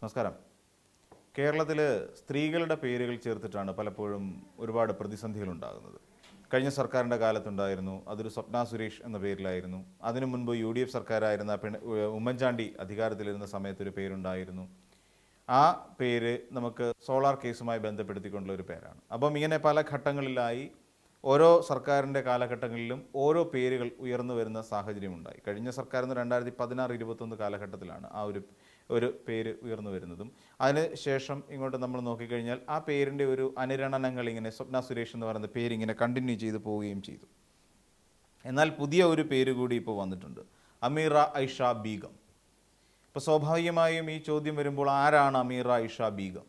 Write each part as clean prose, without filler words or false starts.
നമസ്കാരം. കേരളത്തിൽ സ്ത്രീകളുടെ പേരുകൾ ചേർത്തിട്ടാണ് പലപ്പോഴും ഒരുപാട് പ്രതിസന്ധികൾ ഉണ്ടാകുന്നത്. കഴിഞ്ഞ സർക്കാരിൻ്റെ കാലത്തുണ്ടായിരുന്നു, അതൊരു സ്വപ്ന സുരേഷ് എന്ന പേരിലായിരുന്നു. അതിനു മുൻപ് UDF സർക്കാരായിരുന്ന ഉമ്മൻചാണ്ടി അധികാരത്തിലിരുന്ന സമയത്തൊരു പേരുണ്ടായിരുന്നു. ആ പേര് നമുക്ക് സോളാർ കേസുമായി ബന്ധപ്പെടുത്തിക്കൊണ്ടുള്ള ഒരു പേരാണ്. അപ്പം ഇങ്ങനെ പല ഘട്ടങ്ങളിലായി ഓരോ സർക്കാരിൻ്റെ കാലഘട്ടങ്ങളിലും ഓരോ പേരുകൾ ഉയർന്നു വരുന്ന സാഹചര്യമുണ്ടായി. കഴിഞ്ഞ സർക്കാർ 2016-21 കാലഘട്ടത്തിലാണ് ആ ഒരു പേര് ഉയർന്നു വരുന്നതും. അതിന് ശേഷം ഇങ്ങോട്ട് നമ്മൾ നോക്കിക്കഴിഞ്ഞാൽ ആ പേരിൻ്റെ ഒരു അനുരണനങ്ങൾ ഇങ്ങനെ സ്വപ്ന സുരേഷ് എന്ന് പറയുന്ന പേരിങ്ങനെ കണ്ടിന്യൂ ചെയ്ത് പോവുകയും ചെയ്തു. എന്നാൽ പുതിയ ഒരു പേര് കൂടി ഇപ്പോൾ വന്നിട്ടുണ്ട്, അമീറ ഐഷ ബീഗം. ഇപ്പോൾ സ്വാഭാവികമായും ഈ ചോദ്യം വരുമ്പോൾ ആരാണ് അമീറ ഐഷ ബീഗം?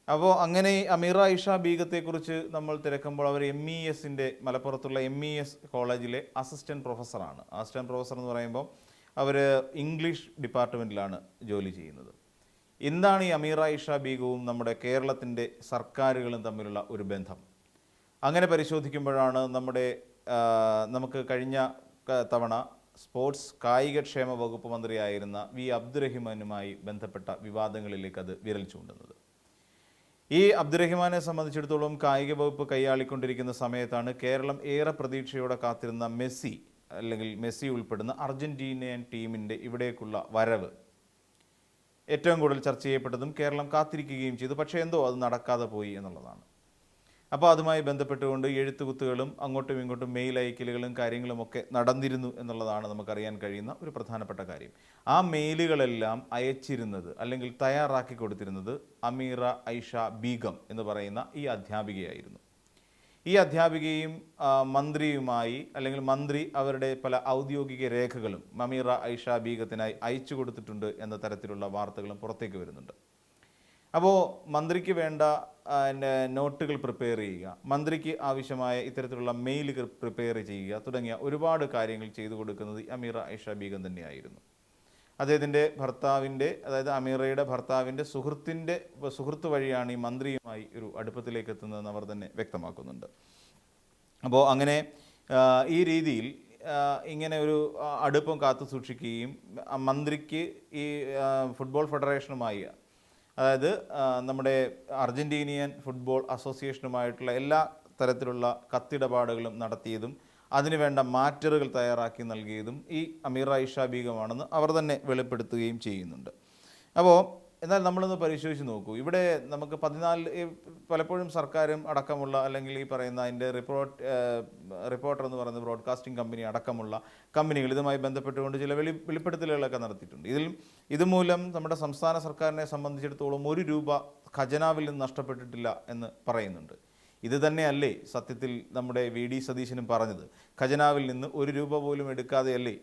അപ്പോൾ അങ്ങനെ അമീറ ഐഷ ബീഗത്തെക്കുറിച്ച് നമ്മൾ തിരക്കുമ്പോൾ അവർ MES മലപ്പുറത്തുള്ള MES കോളേജിലെ അസിസ്റ്റൻറ്റ് പ്രൊഫസറാണ്. അസിസ്റ്റൻറ്റ് പ്രൊഫസർ എന്ന് പറയുമ്പോൾ അവർ ഇംഗ്ലീഷ് ഡിപ്പാർട്ട്മെൻറ്റിലാണ് ജോലി ചെയ്യുന്നത്. എന്താണ് ഈ അമീറ ഐഷ ബീഗവും നമ്മുടെ കേരളത്തിൻ്റെ സർക്കാരുകളും തമ്മിലുള്ള ഒരു ബന്ധം? അങ്ങനെ പരിശോധിക്കുമ്പോഴാണ് നമുക്ക് കഴിഞ്ഞ തവണ സ്പോർട്സ് കായികക്ഷേമ വകുപ്പ് മന്ത്രിയായിരുന്ന അബ്ദുറഹിമാനുമായി ബന്ധപ്പെട്ട വിവാദങ്ങളിലേക്ക് അത് വിരൽ ചൂണ്ടുന്നത്. ഈ അബ്ദുറഹിമാനെ സംബന്ധിച്ചിടത്തോളം കായിക വകുപ്പ് കൈയാളിക്കൊണ്ടിരിക്കുന്ന സമയത്താണ് കേരളം ഏറെ പ്രതീക്ഷയോടെ കാത്തിരുന്ന മെസ്സി ഉൾപ്പെടുന്ന അർജന്റീനിയൻ ടീമിൻ്റെ ഇവിടേക്കുള്ള വരവ് ഏറ്റവും കൂടുതൽ ചർച്ച ചെയ്യപ്പെട്ടതും കേരളം കാത്തിരിക്കുകയും ചെയ്തു. പക്ഷേ എന്തോ അത് നടക്കാതെ പോയി എന്നുള്ളതാണ്. അപ്പോൾ അതുമായി ബന്ധപ്പെട്ടുകൊണ്ട് എഴുത്തുകുത്തുകളും അങ്ങോട്ടും ഇങ്ങോട്ടും മെയിൽ അയക്കലുകളും കാര്യങ്ങളുമൊക്കെ നടന്നിരുന്നു എന്നുള്ളതാണ് നമുക്കറിയാൻ കഴിയുന്ന ഒരു പ്രധാനപ്പെട്ട കാര്യം. ആ മെയിലുകളെല്ലാം അയച്ചിരുന്നത് അല്ലെങ്കിൽ തയ്യാറാക്കി കൊടുത്തിരുന്നത് അമീറ ഐഷ ബീഗം എന്ന് പറയുന്ന ഈ അധ്യാപികയായിരുന്നു. ഈ അധ്യാപികയും മന്ത്രിയുമായി അല്ലെങ്കിൽ മന്ത്രി അവരുടെ പല ഔദ്യോഗിക രേഖകളും അമീറ ഐഷ ബീഗത്തിനായി അയച്ചു കൊടുത്തിട്ടുണ്ട് എന്ന തരത്തിലുള്ള വാർത്തകളും പുറത്തേക്ക് വരുന്നുണ്ട്. അപ്പോൾ മന്ത്രിക്ക് വേണ്ട നോട്ടുകൾ പ്രിപ്പയർ ചെയ്യുക, മന്ത്രിക്ക് ആവശ്യമായ ഇത്തരത്തിലുള്ള മെയിൽ പ്രിപ്പയർ ചെയ്യുക തുടങ്ങിയ ഒരുപാട് കാര്യങ്ങൾ ചെയ്തു കൊടുക്കുന്നത് അമീറ ഐഷ ബീഗം തന്നെയായിരുന്നു. അദ്ദേഹത്തിൻ്റെ ഭർത്താവിൻ്റെ, അതായത് അമീറയുടെ ഭർത്താവിൻ്റെ സുഹൃത്ത് വഴിയാണ് ഈ മന്ത്രിയുമായി ഒരു അടുപ്പത്തിലേക്ക് എത്തുന്നതെന്ന് അവർ തന്നെ വ്യക്തമാക്കുന്നുണ്ട്. അപ്പോൾ അങ്ങനെ ഈ രീതിയിൽ ഇങ്ങനെ ഒരു അടുപ്പം കാത്തു സൂക്ഷിക്കുകയും മന്ത്രിക്ക് ഈ ഫുട്ബോൾ ഫെഡറേഷനുമായി, അതായത് നമ്മുടെ അർജന്റീനിയൻ ഫുട്ബോൾ അസോസിയേഷനുമായിട്ടുള്ള എല്ലാ തരത്തിലുള്ള കത്തിടപാടുകളും നടത്തിയതും അതിനുവേണ്ട മാറ്ററുകൾ തയ്യാറാക്കി നൽകിയതും ഈ അമീറ ഐഷ ബീഗമാണെന്ന് അവർ തന്നെ വെളിപ്പെടുത്തുകയും ചെയ്യുന്നുണ്ട്. അപ്പോൾ എന്നാൽ നമ്മളൊന്ന് പരിശോധിച്ച് നോക്കൂ. ഇവിടെ നമുക്ക് പലപ്പോഴും സർക്കാരും അടക്കമുള്ള അല്ലെങ്കിൽ ഈ പറയുന്ന അതിൻ്റെ റിപ്പോർട്ടർ എന്ന് പറയുന്ന ബ്രോഡ്കാസ്റ്റിംഗ് കമ്പനി അടക്കമുള്ള കമ്പനികൾ ഇതുമായി ബന്ധപ്പെട്ടുകൊണ്ട് ചില വെളിപ്പെടുത്തലുകളൊക്കെ നടത്തിയിട്ടുണ്ട്. ഇതുമൂലം നമ്മുടെ സംസ്ഥാന സർക്കാരിനെ സംബന്ധിച്ചിടത്തോളം 1 രൂപ ഖജനാവിൽ നിന്ന് നഷ്ടപ്പെട്ടിട്ടില്ല എന്ന് പറയുന്നുണ്ട്. ഇത് തന്നെയല്ലേ സത്യത്തിൽ നമ്മുടെ VD സതീശനും പറഞ്ഞത്? ഖജനാവിൽ നിന്ന് 1 രൂപ പോലും എടുക്കാതെയല്ലേ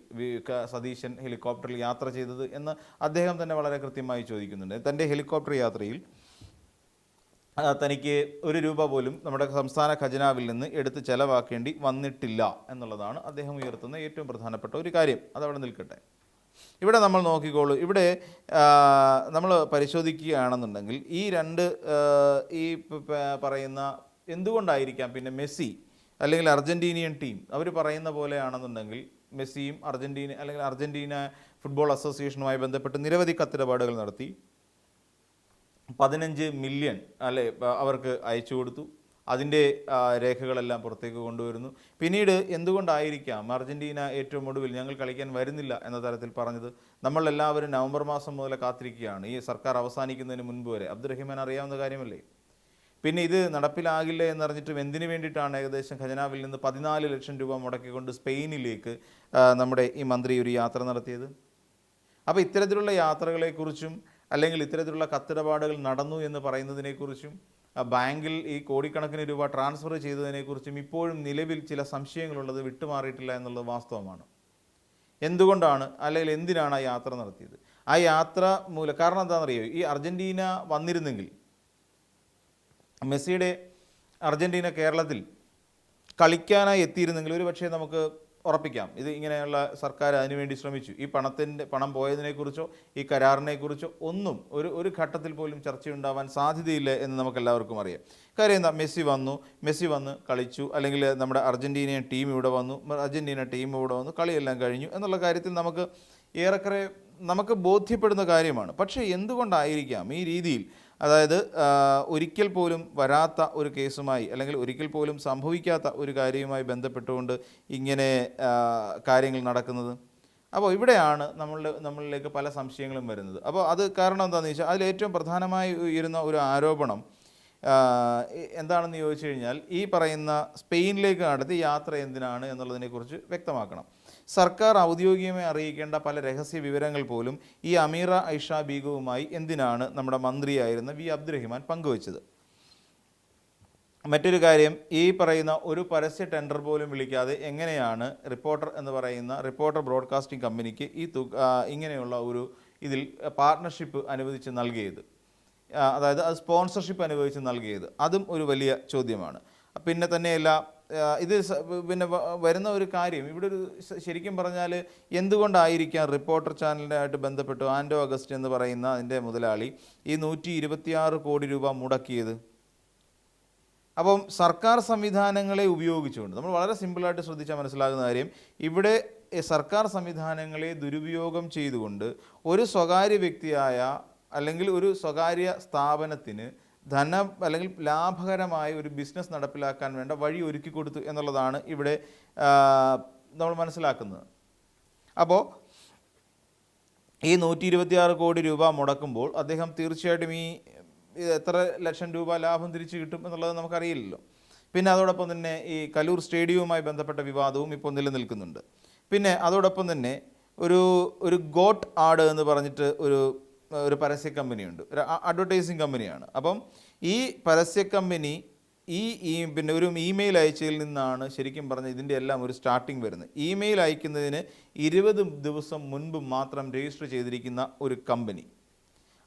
സതീശൻ ഹെലികോപ്റ്ററിൽ യാത്ര ചെയ്തത് എന്ന് അദ്ദേഹം തന്നെ വളരെ കൃത്യമായി ചോദിക്കുന്നുണ്ട്. തൻ്റെ ഹെലികോപ്റ്റർ യാത്രയിൽ തനിക്ക് 1 രൂപ പോലും നമ്മുടെ സംസ്ഥാന ഖജനാവിൽ നിന്ന് എടുത്ത് ചെലവാക്കേണ്ടി വന്നിട്ടില്ല എന്നുള്ളതാണ് അദ്ദേഹം ഉയർത്തുന്ന ഏറ്റവും പ്രധാനപ്പെട്ട ഒരു കാര്യം. അതവിടെ നിൽക്കട്ടെ. ഇവിടെ നമ്മൾ നോക്കിക്കോളൂ. ഇവിടെ നമ്മൾ പരിശോധിക്കുകയാണെന്നുണ്ടെങ്കിൽ ഈ പറയുന്ന എന്തുകൊണ്ടായിരിക്കാം പിന്നെ മെസ്സി അല്ലെങ്കിൽ അർജന്റീനിയൻ ടീം അവർ പറയുന്ന പോലെയാണെന്നുണ്ടെങ്കിൽ മെസ്സിയും അർജന്റീന ഫുട്ബോൾ അസോസിയേഷനുമായി ബന്ധപ്പെട്ട് നിരവധി കത്തിടപാടുകൾ നടത്തി 15 മില്യൺ അവർക്ക് അയച്ചു കൊടുത്തു. അതിൻ്റെ രേഖകളെല്ലാം പുറത്തേക്ക് കൊണ്ടുവരുന്നു. പിന്നീട് എന്തുകൊണ്ടായിരിക്കാം അർജന്റീന ഏറ്റവും ഒടുവിൽ ഞങ്ങൾ കളിക്കാൻ വരുന്നില്ല എന്ന തരത്തിൽ പറഞ്ഞത്? നമ്മളെല്ലാവരും നവംബർ മാസം മുതൽ കാത്തിരിക്കുകയാണ് ഈ സർക്കാർ അവസാനിക്കുന്നതിന് മുൻപ് വരെ. അബ്ദുറഹിമാൻ അറിയാവുന്ന കാര്യമല്ലേ? പിന്നെ ഇത് നടപ്പിലാകില്ല എന്നറിഞ്ഞിട്ടും എന്തിനു വേണ്ടിയിട്ടാണ് ഏകദേശം ഖജനാവിൽ നിന്ന് 14 ലക്ഷം രൂപ മുടക്കിക്കൊണ്ട് സ്പെയിനിലേക്ക് നമ്മുടെ ഈ മന്ത്രി ഒരു യാത്ര നടത്തിയത്? അപ്പോൾ ഇത്തരത്തിലുള്ള യാത്രകളെക്കുറിച്ചും അല്ലെങ്കിൽ ഇത്തരത്തിലുള്ള കത്തിടപാടുകൾ നടന്നു എന്ന് പറയുന്നതിനെക്കുറിച്ചും ബാങ്കിൽ ഈ കോടിക്കണക്കിന് രൂപ ട്രാൻസ്ഫർ ചെയ്തതിനെക്കുറിച്ചും ഇപ്പോഴും നിലവിൽ ചില സംശയങ്ങളുള്ളത് വിട്ടുമാറിയിട്ടില്ല എന്നുള്ളത് വാസ്തവമാണ്. എന്തുകൊണ്ടാണ് അല്ലെങ്കിൽ എന്തിനാണ് ആ യാത്ര നടത്തിയത്? ആ യാത്ര കാരണം എന്താണെന്നറിയോ? ഈ അർജന്റീന വന്നിരുന്നെങ്കിൽ, മെസ്സിയുടെ അർജന്റീന കേരളത്തിൽ കളിക്കാനായി എത്തിയിരുന്നെങ്കിൽ ഒരു പക്ഷേ നമുക്ക് ഉറപ്പിക്കാം ഇത് ഇങ്ങനെയുള്ള സർക്കാർ അതിനുവേണ്ടി ശ്രമിച്ചു. ഈ പണം പോയതിനെക്കുറിച്ചോ ഈ കരാറിനെക്കുറിച്ചോ ഒന്നും ഒരു ഘട്ടത്തിൽ പോലും ചർച്ചയുണ്ടാവാൻ സാധ്യതയില്ല എന്ന് നമുക്കെല്ലാവർക്കും അറിയാം. കാര്യം എന്താ? മെസ്സി വന്ന് കളിച്ചു, അല്ലെങ്കിൽ നമ്മുടെ അർജന്റീനിയൻ ടീം ഇവിടെ വന്നു, കളിയെല്ലാം കഴിഞ്ഞു എന്നുള്ള കാര്യത്തിൽ നമുക്ക് ഏറെക്കുറെ നമുക്ക് ബോധ്യപ്പെടുന്ന കാര്യമാണ്. പക്ഷേ എന്തുകൊണ്ടായിരിക്കാം ഈ രീതിയിൽ, അതായത് ഒരിക്കൽ പോലും വരാത്ത ഒരു കേസുമായി അല്ലെങ്കിൽ ഒരിക്കൽ പോലും സംഭവിക്കാത്ത ഒരു കാര്യവുമായി ബന്ധപ്പെട്ടുകൊണ്ട് ഇങ്ങനെ കാര്യങ്ങൾ നടക്കുന്നത്? അപ്പോൾ ഇവിടെയാണ് നമ്മളിലേക്ക് പല സംശയങ്ങളും വരുന്നത്. അപ്പോൾ അത് കാരണം എന്താണെന്ന് വെച്ചാൽ അതിലേറ്റവും പ്രധാനമായി ഉയരുന്ന ഒരു ആരോപണം എന്താണെന്ന് ചോദിച്ചു കഴിഞ്ഞാൽ, ഈ പറയുന്ന സ്പെയിനിലേക്ക് നടത്തിയ യാത്ര എന്തിനാണ് എന്നുള്ളതിനെക്കുറിച്ച് വ്യക്തമാക്കണം. സർക്കാർ ഔദ്യോഗികമായി അറിയിക്കേണ്ട പല രഹസ്യ വിവരങ്ങൾ പോലും ഈ അമീറ ഐഷ ബീഗവുമായി എന്തിനാണ് നമ്മുടെ മന്ത്രിയായിരുന്ന വി അബ്ദുറഹിമാൻ പങ്കുവച്ചത്? മറ്റൊരു കാര്യം, ഈ പറയുന്ന ഒരു പരസ്യ ടെൻഡർ പോലും വിളിക്കാതെ എങ്ങനെയാണ് റിപ്പോർട്ടർ എന്ന് പറയുന്ന റിപ്പോർട്ടർ ബ്രോഡ്കാസ്റ്റിംഗ് കമ്പനിക്ക് ഈ ഇങ്ങനെയുള്ള ഒരു ഇതിൽ പാർട്ട്ണർഷിപ്പ് അനുവദിച്ച് നൽകിയത്, അതായത് അത് സ്പോൺസർഷിപ്പ് അനുവദിച്ച് നൽകിയത്? അതും ഒരു വലിയ ചോദ്യമാണ്. പിന്നെ തന്നെയല്ല, ഇത് പിന്നെ വരുന്ന ഒരു കാര്യം ഇവിടെ ഒരു ശരിക്കും പറഞ്ഞാൽ എന്തുകൊണ്ടായിരിക്കാം റിപ്പോർട്ടർ ചാനലിനായിട്ട് ബന്ധപ്പെട്ടു ആൻഡോ അഗസ്റ്റ് എന്ന് പറയുന്ന അതിൻ്റെ മുതലാളി ഈ 126 കോടി രൂപ മുടക്കിയത്? അപ്പം സർക്കാർ സംവിധാനങ്ങളെ ഉപയോഗിച്ചുകൊണ്ട്, നമ്മൾ വളരെ സിമ്പിളായിട്ട് ശ്രദ്ധിച്ചാൽ മനസ്സിലാകുന്ന കാര്യം, ഇവിടെ സർക്കാർ സംവിധാനങ്ങളെ ദുരുപയോഗം ചെയ്തുകൊണ്ട് ഒരു സ്വകാര്യ വ്യക്തിയായ അല്ലെങ്കിൽ ഒരു സ്വകാര്യ സ്ഥാപനത്തിന് അല്ലെങ്കിൽ ലാഭകരമായ ഒരു ബിസിനസ് നടപ്പിലാക്കാൻ വേണ്ട വഴി ഒരുക്കി കൊടുത്തു എന്നുള്ളതാണ് ഇവിടെ നമ്മൾ മനസ്സിലാക്കുന്നത്. അപ്പോൾ ഈ 126 കോടി രൂപ മുടക്കുമ്പോൾ അദ്ദേഹം തീർച്ചയായിട്ടും ഈ എത്ര ലക്ഷം രൂപ ലാഭം തിരിച്ചു കിട്ടും എന്നുള്ളത് നമുക്കറിയില്ലല്ലോ. പിന്നെ അതോടൊപ്പം തന്നെ ഈ കലൂർ സ്റ്റേഡിയവുമായി ബന്ധപ്പെട്ട വിവാദവും ഇപ്പോൾ നിലനിൽക്കുന്നുണ്ട്. പിന്നെ അതോടൊപ്പം തന്നെ ഒരു ഗോട്ട് ആഡ് എന്ന് പറഞ്ഞിട്ട് ഒരു പരസ്യ കമ്പനിയുണ്ട്, ഒരു അഡ്വർടൈസിങ് കമ്പനിയാണ്. അപ്പം ഈ പരസ്യ കമ്പനി പിന്നെ ഒരു ഇമെയിൽ അയച്ചതിൽ നിന്നാണ് ശരിക്കും പറഞ്ഞാൽ ഇതിൻ്റെ എല്ലാം ഒരു സ്റ്റാർട്ടിങ് വരുന്നത്. ഇമെയിൽ അയക്കുന്നതിന് 20 ദിവസം മുൻപ് മാത്രം രജിസ്റ്റർ ചെയ്തിരിക്കുന്ന ഒരു കമ്പനി.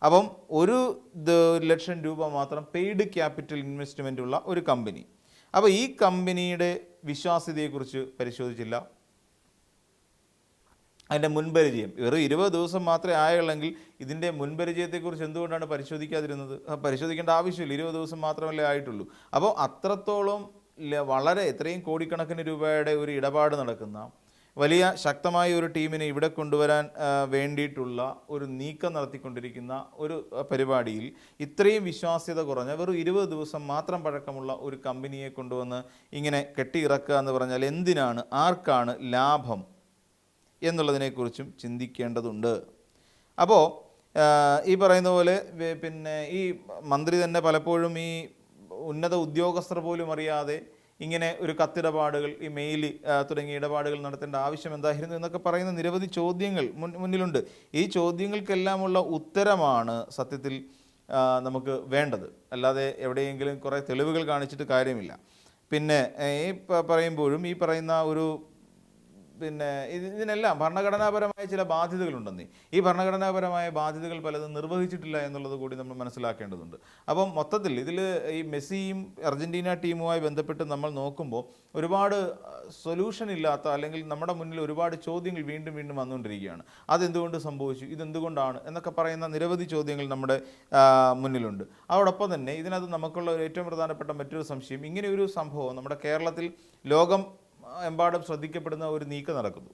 അപ്പം 1,00,000 രൂപ മാത്രം പെയ്ഡ് ക്യാപിറ്റൽ ഇൻവെസ്റ്റ്മെൻ്റ് ഉള്ള ഒരു കമ്പനി. അപ്പോൾ ഈ കമ്പനിയുടെ വിശ്വാസ്യതയെക്കുറിച്ച് പരിശോധിച്ചില്ല. അതിൻ്റെ മുൻപരിചയം വെറും 20 ദിവസം മാത്രമേ ആയുള്ളെങ്കിൽ ഇതിൻ്റെ മുൻപരിചയത്തെക്കുറിച്ച് എന്തുകൊണ്ടാണ് പരിശോധിക്കാതിരുന്നത്? പരിശോധിക്കേണ്ട ആവശ്യമില്ല, 20 ദിവസം മാത്രമല്ലേ ആയിട്ടുള്ളൂ. അപ്പോൾ അത്രത്തോളം വളരെ എത്രയും കോടിക്കണക്കിന് രൂപയുടെ ഒരു ഇടപാട് നടക്കുന്ന വലിയ ശക്തമായ ഒരു ടീമിനെ ഇവിടെ കൊണ്ടുവരാൻ വേണ്ടിയിട്ടുള്ള ഒരു നീക്കം നടത്തിക്കൊണ്ടിരിക്കുന്ന ഒരു പരിപാടിയിൽ ഇത്രയും വിശ്വാസ്യത കുറഞ്ഞ വെറും 20 ദിവസം മാത്രം പഴക്കമുള്ള ഒരു കമ്പനിയെ കൊണ്ടുവന്ന് ഇങ്ങനെ കെട്ടിയിറക്കുക എന്ന് പറഞ്ഞാൽ എന്തിനാണ്, ആർക്കാണ് ലാഭം എന്നുള്ളതിനെക്കുറിച്ചും ചിന്തിക്കേണ്ടതുണ്ട്. അപ്പോൾ ഈ പറയുന്ന പോലെ പിന്നെ ഈ മന്ത്രി തന്നെ പലപ്പോഴും ഈ ഉന്നത ഉദ്യോഗസ്ഥർ പോലും അറിയാതെ ഇങ്ങനെ ഒരു കത്തിടപാടുകൾ, ഈ മെയിൽ തുടങ്ങിയ ഇടപാടുകൾ നടത്തേണ്ട ആവശ്യം എന്തായിരുന്നു എന്നൊക്കെ പറയുന്ന നിരവധി ചോദ്യങ്ങൾ മുന്നിലുണ്ട്. ഈ ചോദ്യങ്ങൾക്കെല്ലാമുള്ള ഉത്തരമാണ് സത്യത്തിൽ നമുക്ക് വേണ്ടത്, അല്ലാതെ എവിടെയെങ്കിലും കുറേ തെളിവുകൾ കാണിച്ചിട്ട് കാര്യമില്ല. പിന്നെ ഈ പറയുമ്പോഴും ഈ പറയുന്ന ഒരു പിന്നെ ഇതിനെല്ലാം ഭരണഘടനാപരമായ ചില ബാധ്യതകളുണ്ടെന്നേ. ഈ ഭരണഘടനാപരമായ ബാധ്യതകൾ പലതും നിർവഹിച്ചിട്ടില്ല എന്നുള്ളത് കൂടി നമ്മൾ മനസ്സിലാക്കേണ്ടതുണ്ട്. അപ്പം മൊത്തത്തിൽ ഇതിൽ ഈ മെസ്സിയും അർജൻറ്റീന ടീമുമായി ബന്ധപ്പെട്ട് നമ്മൾ നോക്കുമ്പോൾ ഒരുപാട് സൊല്യൂഷൻ ഇല്ലാത്ത, അല്ലെങ്കിൽ നമ്മുടെ മുന്നിൽ ഒരുപാട് ചോദ്യങ്ങൾ വീണ്ടും വീണ്ടും വന്നുകൊണ്ടിരിക്കുകയാണ്. അതെന്തുകൊണ്ട് സംഭവിച്ചു, ഇതെന്തുകൊണ്ടാണ് എന്നൊക്കെ പറയുന്ന നിരവധി ചോദ്യങ്ങൾ നമ്മുടെ മുന്നിലുണ്ട്. അതോടൊപ്പം തന്നെ ഇതിനകത്ത് നമുക്കുള്ള ഏറ്റവും പ്രധാനപ്പെട്ട മറ്റൊരു സംശയം, ഇങ്ങനെയൊരു സംഭവം നമ്മുടെ കേരളത്തിൽ ലോകം എമ്പാടും ശ്രദ്ധിക്കപ്പെടുന്ന ഒരു നീക്കം നടക്കുന്നു.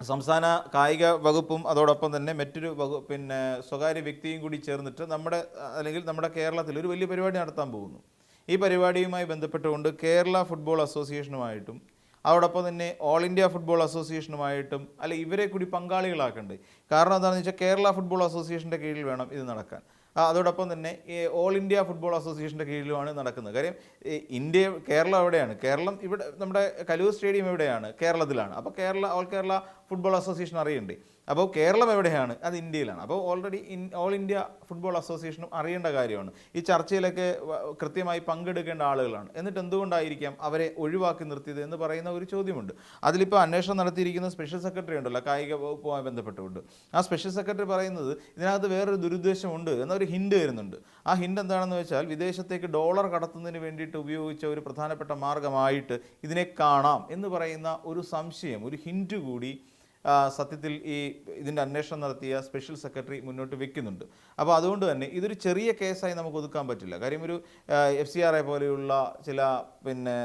സംസ്ഥാന കായിക വകുപ്പും അതോടൊപ്പം തന്നെ മറ്റൊരു പിന്നെ സ്വകാര്യ വ്യക്തിയും കൂടി ചേർന്നിട്ട് നമ്മുടെ കേരളത്തിൽ ഒരു വലിയ പരിപാടി നടത്താൻ പോകുന്നു. ഈ പരിപാടിയുമായി ബന്ധപ്പെട്ടുകൊണ്ട് കേരള ഫുട്ബോൾ അസോസിയേഷനുമായിട്ടും അതോടൊപ്പം തന്നെ ഓൾ ഇന്ത്യ ഫുട്ബോൾ അസോസിയേഷനുമായിട്ടും ഇവരെ കൂടി പങ്കാളികളാക്കണ്ടേ? കാരണം എന്താണെന്ന് വെച്ചാൽ കേരള ഫുട്ബോൾ അസോസിയേഷൻ്റെ കീഴിൽ വേണം ഇത് നടക്കാൻ. അതോടൊപ്പം തന്നെ ഓൾ ഇന്ത്യ ഫുട്ബോൾ അസോസിയേഷൻ്റെ കീഴിലുമാണ് നടക്കുന്നത്. കാര്യം കേരളം എവിടെയാണ്? കേരളം ഇവിടെ നമ്മുടെ കലൂർ സ്റ്റേഡിയം എവിടെയാണ്? കേരളത്തിലാണ്. അപ്പോൾ ഓൾ കേരള ഫുട്ബോൾ അസോസിയേഷൻ അറിയണ്ടേ? അപ്പോൾ കേരളം എവിടെയാണ്? അത് ഇന്ത്യയിലാണ്. അപ്പോൾ ഓൾറെഡി ഓൾ ഇന്ത്യ ഫുട്ബോൾ അസോസിയേഷനും അറിയേണ്ട കാര്യമാണ്. ഈ ചർച്ചയിലൊക്കെ കൃത്യമായി പങ്കെടുക്കേണ്ട ആളുകളാണ്. എന്നിട്ട് എന്തുകൊണ്ടായിരിക്കാം അവരെ ഒഴിവാക്കി നിർത്തിയത് എന്ന് പറയുന്ന ഒരു ചോദ്യമുണ്ട്. അതിലിപ്പോൾ അന്വേഷണം നടത്തിയിരിക്കുന്ന സ്പെഷ്യൽ സെക്രട്ടറി ഉണ്ടല്ലോ, കായിക വകുപ്പുമായി ബന്ധപ്പെട്ടുകൊണ്ട്. ആ സ്പെഷ്യൽ സെക്രട്ടറി പറയുന്നത് ഇതിനകത്ത് വേറൊരു ദുരുദ്ദേശമുണ്ട് എന്നൊരു ഹിൻഡ് വരുന്നുണ്ട്. ആ ഹിൻഡ് എന്താണെന്ന് വെച്ചാൽ വിദേശത്തേക്ക് ഡോളർ കടത്തുന്നതിന് വേണ്ടിയിട്ട് ഉപയോഗിച്ച ഒരു പ്രധാനപ്പെട്ട മാർഗമായിട്ട് ഇതിനെ കാണാം എന്ന് പറയുന്ന ഒരു സംശയം, ഒരു ഹിൻഡ് കൂടി സത്യത്തിൽ ഇതിൻ്റെ അന്വേഷണം നടത്തിയ സ്പെഷ്യൽ സെക്രട്ടറി മുന്നോട്ട് വെക്കുന്നുണ്ട്. അപ്പോൾ അതുകൊണ്ട് തന്നെ ഇതൊരു ചെറിയ കേസായി നമുക്ക് ഒതുക്കാൻ പറ്റില്ല. കാര്യം ഒരു FCRA പോലെയുള്ള ചില പിന്നെ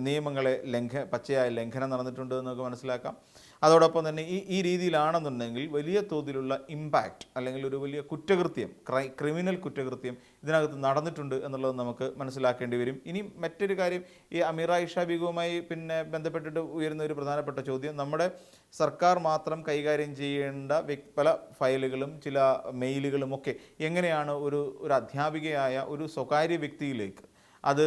നിയമങ്ങളെ പച്ചയായ ലംഘനം നടന്നിട്ടുണ്ട് എന്നൊക്കെ മനസ്സിലാക്കാം. അതോടൊപ്പം തന്നെ ഈ രീതിയിലാണെന്നുണ്ടെങ്കിൽ വലിയ തോതിലുള്ള ഇമ്പാക്റ്റ് അല്ലെങ്കിൽ ഒരു വലിയ കുറ്റകൃത്യം ക്രിമിനൽ കുറ്റകൃത്യം ഇതിനകത്ത് നടന്നിട്ടുണ്ട് എന്നുള്ളത് നമുക്ക് മനസ്സിലാക്കേണ്ടി വരും. ഇനി മറ്റൊരു കാര്യം, ഈ അമീറ ഇഷ ബീഗവുമായി ബന്ധപ്പെട്ടിട്ട് ഉയരുന്ന ഒരു പ്രധാനപ്പെട്ട ചോദ്യം, നമ്മുടെ സർക്കാർ മാത്രം കൈകാര്യം ചെയ്യേണ്ട പല ഫയലുകളും ചില മെയിലുകളും ഒക്കെ എങ്ങനെയാണ് ഒരു അധ്യാപികയായ ഒരു സ്വകാര്യ വ്യക്തിയിലേക്ക് അത്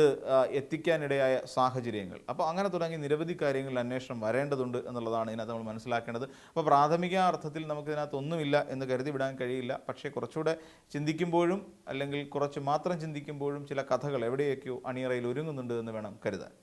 എത്തിക്കാനിടയായ സാഹചര്യങ്ങൾ. അപ്പോൾ അങ്ങനെ തുടങ്ങി നിരവധി കാര്യങ്ങളിൽ അന്വേഷണം വരേണ്ടതുണ്ട് എന്നുള്ളതാണ് ഇതിനകത്ത് നമ്മൾ മനസ്സിലാക്കേണ്ടത്. അപ്പോൾ പ്രാഥമിക അർത്ഥത്തിൽ നമുക്കിതിനകത്തൊന്നുമില്ല എന്ന് കരുതി വിടാൻ കഴിയില്ല. പക്ഷേ കുറച്ചുകൂടെ ചിന്തിക്കുമ്പോഴും അല്ലെങ്കിൽ കുറച്ച് മാത്രം ചിന്തിക്കുമ്പോഴും ചില കഥകൾ എവിടെയൊക്കെയോ അണിയറയിൽ ഒരുങ്ങുന്നുണ്ട് എന്ന് വേണം കരുതാൻ.